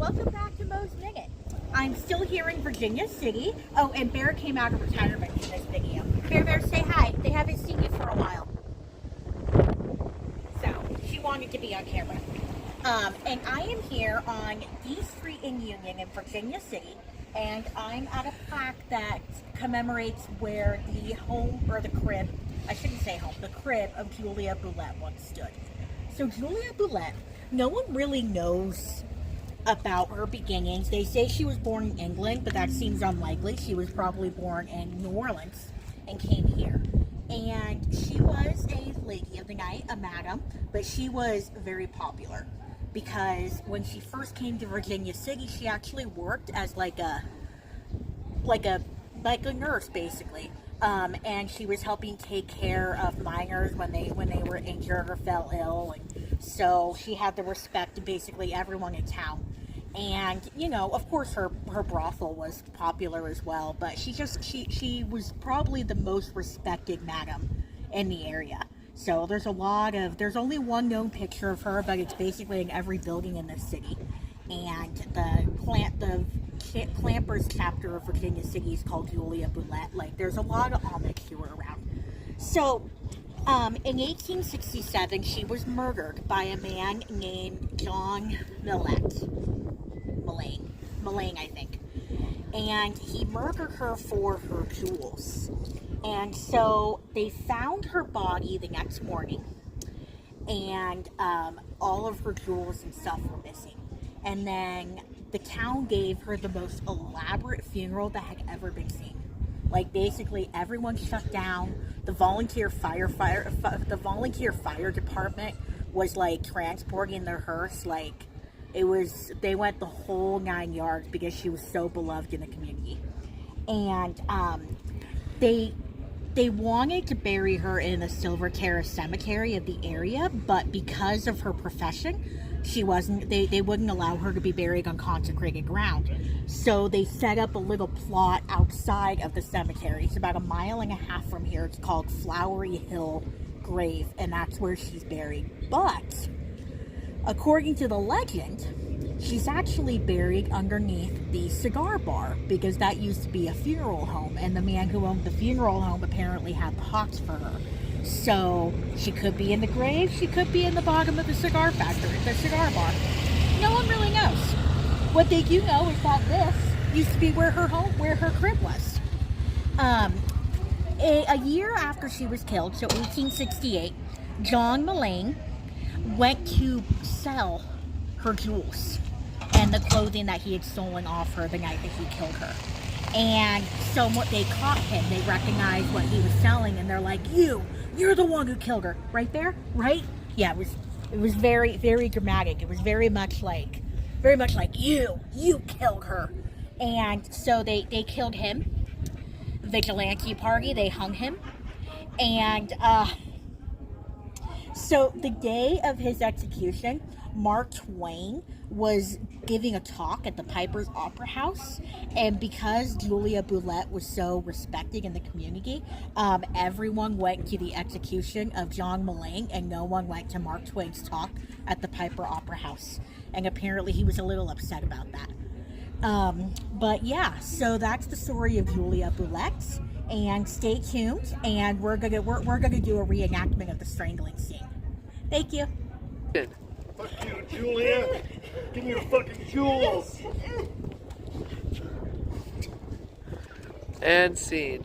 welcome back to Mo's Minute. I'm still here in Virginia City. Oh, and Bear came out of retirement in this video. Bear, say hi. They haven't seen you for a while. So, she wanted to be on camera. And I am here on D Street in Union in Virginia City, and I'm at a plaque that commemorates where the home, or the crib, I shouldn't say home, the crib of Julia Bullette once stood. So Julia Bullette, no one really knows about her beginnings. They say she was born in England, but that seems unlikely. She was probably born in New Orleans and came here. And she was a lady of the night, a madam, but she was very popular because when she first came to Virginia City, she actually worked as like a nurse, basically. And she was helping take care of minors when they were injured or fell ill, and so she had the respect of basically everyone in town. And you know, of course, her brothel was popular as well, but she was probably the most respected madam in the area. So there's only one known picture of her, but it's basically in every building in the city. And the Clampers chapter of Virginia City is called Julia Bullette. Like, there's a lot of homage to her around. So, in 1867, she was murdered by a man named John Mullane, I think. And he murdered her for her jewels. And so, they found her body the next morning, and all of her jewels and stuff were missing. And then the town gave her the most elaborate funeral that had ever been seen. Like, basically everyone shut down. The volunteer fire department was like transporting the hearse. Like, they went the whole 9 yards because she was so beloved in the community. And they wanted to bury her in the Silver Terrace Cemetery of the area, but because of her profession, they wouldn't allow her to be buried on consecrated ground. So they set up a little plot outside of the cemetery. It's about 1.5 miles from here. It's called Flowery Hill Grave, and that's where she's buried. But according to the legend, she's actually buried underneath the cigar bar, because that used to be a funeral home, and the man who owned the funeral home apparently had pots for her. So she could be in the grave, she could be in the bottom of the cigar factory, the cigar bar. No one really knows. What they do know is that this used to be where her crib was. A year after she was killed, so 1868, John Mullane went to sell her jewels and the clothing that he had stolen off her the night that he killed her. And so what they caught him, they recognized what he was selling, and they're like, you're the one who killed her, right there, right? Yeah, it was very, very dramatic. It was very much like you killed her. And so they killed him. Vigilante party, they hung him. And so the day of his execution, Mark Twain was giving a talk at the Piper's Opera House, and because Julia Bullette was so respected in the community, everyone went to the execution of John Mullane, and no one went to Mark Twain's talk at the Piper Opera House, and apparently he was a little upset about that. But yeah, so that's the story of Julia Bullette, and stay tuned, and we're gonna do a reenactment of the strangling scene. Thank you. Fuck you, Julia. Give me your fucking jewels. And scene.